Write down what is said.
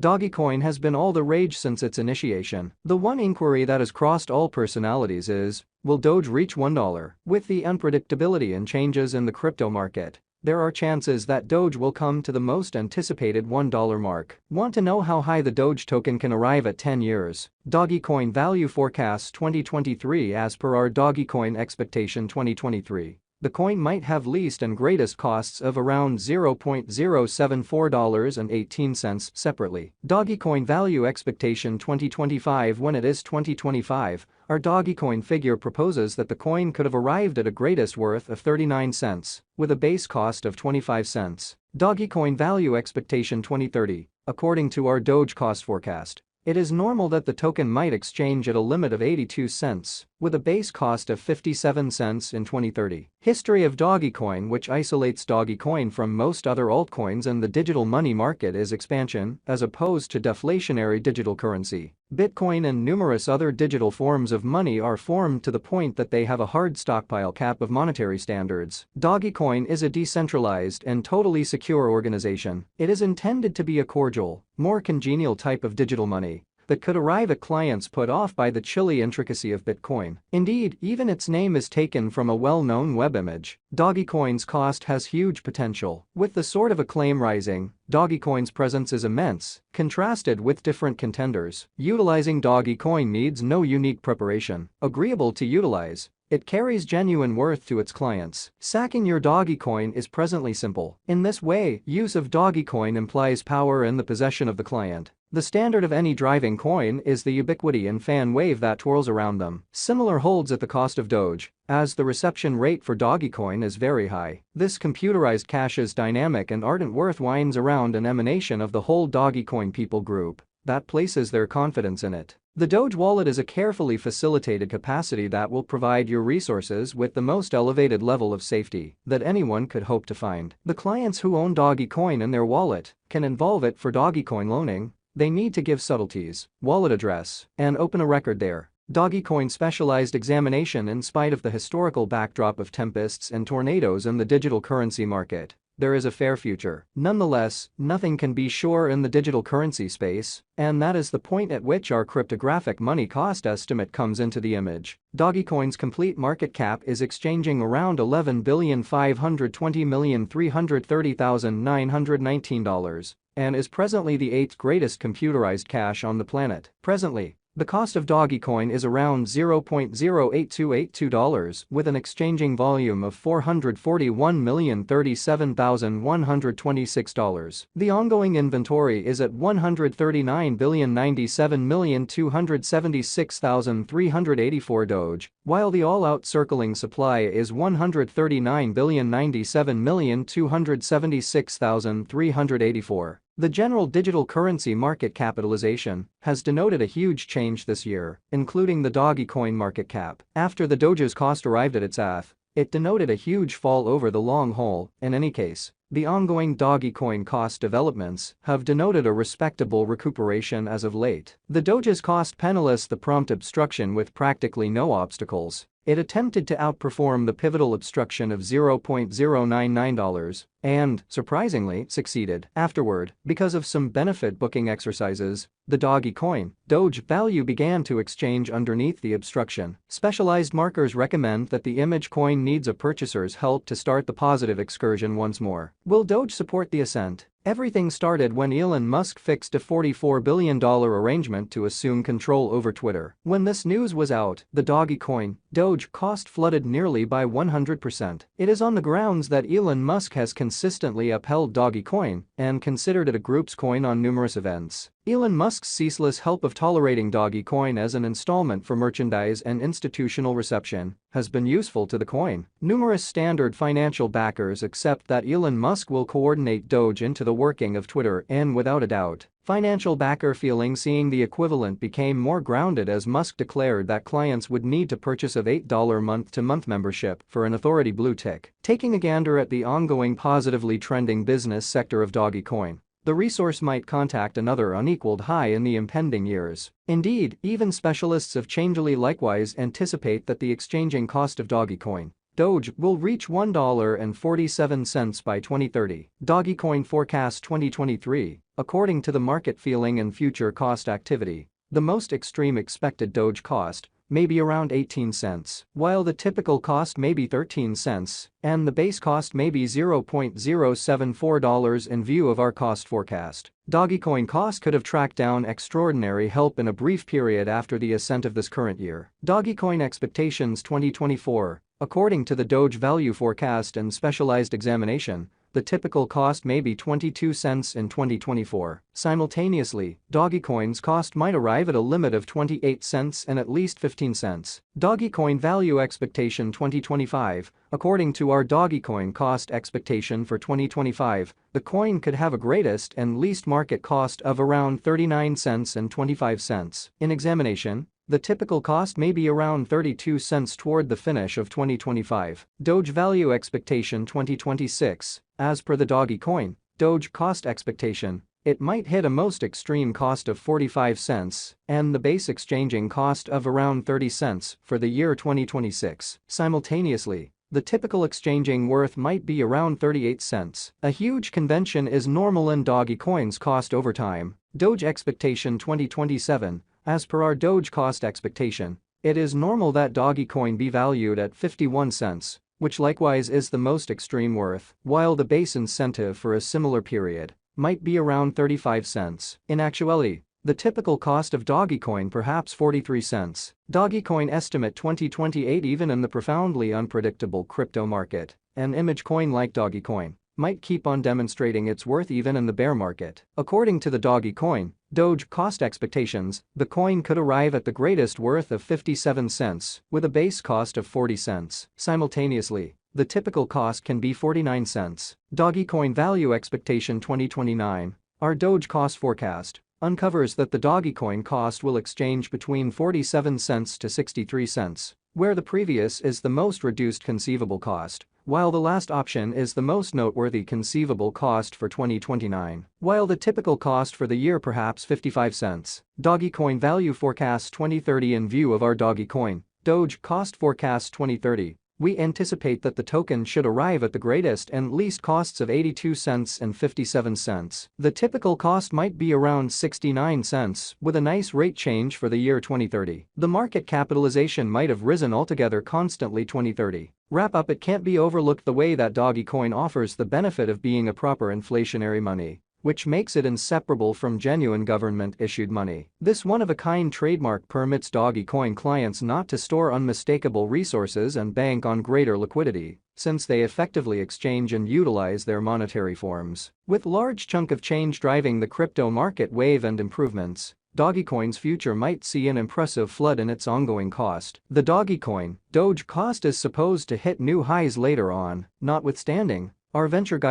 Dogecoin has been all the rage since its initiation. The one inquiry that has crossed all personalities is, will Doge reach $1? With the unpredictability and changes in the crypto market, there are chances that Doge will come to the most anticipated $1 mark. Want to know how high the Doge token can arrive at 10 years? Dogecoin Value Forecasts 2023. As per our Dogecoin expectation 2023, the coin might have least and greatest costs of around $0.07418 separately. Dogecoin Value Expectation 2025. When it is 2025, our Dogecoin figure proposes that the coin could have arrived at a greatest worth of 39 cents, with a base cost of 25 cents. Dogecoin Value Expectation 2030. According to our Doge cost forecast, it is normal that the token might exchange at a limit of 82 cents, with a base cost of 57 cents in 2030. History of Dogecoin. Which isolates Dogecoin from most other altcoins and the digital money market is expansion, as opposed to deflationary digital currency. Bitcoin and numerous other digital forms of money are formed to the point that they have a hard stockpile cap of monetary standards. Dogecoin is a decentralized and totally secure organization. It is intended to be a cordial, more congenial type of digital money that could arrive at clients put off by the chilly intricacy of Bitcoin. Indeed, even its name is taken from a well-known web image. Dogecoin's cost has huge potential. With the sort of acclaim rising, Dogecoin's presence is immense, contrasted with different contenders. Utilizing Dogecoin needs no unique preparation. Agreeable to utilize, it carries genuine worth to its clients. Sacking your Dogecoin is presently simple. In this way, use of Dogecoin implies power in the possession of the client. The standard of any driving coin is the ubiquity and fan wave that twirls around them. Similar holds at the cost of Doge, as the reception rate for Dogecoin is very high. This computerized cash's dynamic and ardent worth winds around an emanation of the whole Dogecoin people group that places their confidence in it. The Doge wallet is a carefully facilitated capacity that will provide your resources with the most elevated level of safety that anyone could hope to find. The clients who own Dogecoin in their wallet can involve it for Dogecoin loaning. They need to give subtleties, wallet address, and open a record there. Dogecoin specialized examination. In spite of the historical backdrop of tempests and tornadoes in the digital currency market, there is a fair future. Nonetheless, nothing can be sure in the digital currency space, and that is the point at which our cryptographic money cost estimate comes into the image. Dogecoin's complete market cap is exchanging around $11,520,330,919 and is presently the 8th greatest computerized cash on the planet. Presently, the cost of Dogecoin is around $0.08282 with an exchanging volume of $441,037,126. The ongoing inventory is at $139,097,276,384 Doge, while the all-out circling supply is $139,097,276,384. The general digital currency market capitalization has denoted a huge change this year, including the Dogecoin market cap. After the Doge's cost arrived at its ATH, it denoted a huge fall over the long haul. In any case, the ongoing Dogecoin cost developments have denoted a respectable recuperation as of late. The Doge's cost penniless the prompt obstruction with practically no obstacles. It attempted to outperform the pivotal obstruction of $0.099 and, surprisingly, succeeded. Afterward, because of some benefit booking exercises, the Dogecoin Doge value began to exchange underneath the obstruction. Specialized markers recommend that the image coin needs a purchaser's help to start the positive excursion once more. Will Doge support the ascent? Everything started when Elon Musk fixed a $44 billion arrangement to assume control over Twitter. When this news was out, the Dogecoin Doge cost flooded nearly by 100%. It is on the grounds that Elon Musk has consistently upheld Dogecoin and considered it a group's coin on numerous events. Elon Musk's ceaseless help of tolerating Dogecoin as an installment for merchandise and institutional reception has been useful to the coin. Numerous standard financial backers accept that Elon Musk will coordinate Doge into the working of Twitter, and without a doubt, financial backer feeling seeing the equivalent became more grounded as Musk declared that clients would need to purchase a $8 month-to-month membership for an authority blue tick. Taking a gander at the ongoing positively trending business sector of Dogecoin, the resource might contact another unequaled high in the impending years. Indeed, even specialists of Changelly likewise anticipate that the exchanging cost of Dogecoin Doge will reach $1.47 by 2030. Dogecoin forecast 2023. According to the market feeling and future cost activity, the most extreme expected Doge cost may be around 18 cents, while the typical cost may be 13 cents, and the base cost may be $0.074 in view of our cost forecast. Dogecoin cost could have tracked down extraordinary help in a brief period after the ascent of this current year. Dogecoin expectations 2024. According to the Doge value forecast and specialized examination, the typical cost may be 22 cents in 2024. Simultaneously, Dogecoin's cost might arrive at a limit of 28 cents and at least 15 cents. Dogecoin value expectation 2025. According to our Dogecoin cost expectation for 2025, the coin could have a greatest and least market cost of around 39 cents and 25 cents. In examination, the typical cost may be around 32 cents toward the finish of 2025. Doge value expectation 2026. As per the Dogecoin, Doge cost expectation, it might hit a most extreme cost of 45 cents and the base exchanging cost of around 30 cents for the year 2026. Simultaneously, the typical exchanging worth might be around 38 cents. A huge convention is normal in Dogecoin's cost over time. Doge expectation 2027. As per our Doge cost expectation, it is normal that Dogecoin be valued at 51 cents, which likewise is the most extreme worth, while the base incentive for a similar period might be around 35 cents. In actuality, the typical cost of Dogecoin perhaps 43 cents. Dogecoin estimate 2028. Even in the profoundly unpredictable crypto market, an image coin like Dogecoin might keep on demonstrating its worth even in the bear market. According to the Dogecoin Doge cost expectations, the coin could arrive at the greatest worth of 57 cents with a base cost of 40 cents. Simultaneously, the typical cost can be 49 cents. Dogecoin value expectation 2029. Our Doge cost forecast uncovers that the Dogecoin cost will exchange between 47 cents to 63 cents, where the previous is the most reduced conceivable cost, while the last option is the most noteworthy conceivable cost for 2029, while the typical cost for the year perhaps 55 cents. Dogecoin value forecast 2030. In view of our Dogecoin Doge cost forecast 2030, we anticipate that the token should arrive at the greatest and least costs of 82 cents and 57 cents. The typical cost might be around 69 cents with a nice rate change for the year 2030. The market capitalization might have risen altogether constantly 2030. Wrap up. It can't be overlooked the way that Dogecoin offers the benefit of being a proper inflationary money, which makes it inseparable from genuine government-issued money. This one-of-a-kind trademark permits Dogecoin clients not to store unmistakable resources and bank on greater liquidity, since they effectively exchange and utilize their monetary forms. With large chunk of change driving the crypto market wave and improvements, Dogecoin's future might see an impressive flood in its ongoing cost. The Dogecoin Doge cost is supposed to hit new highs later on, notwithstanding, our venture guy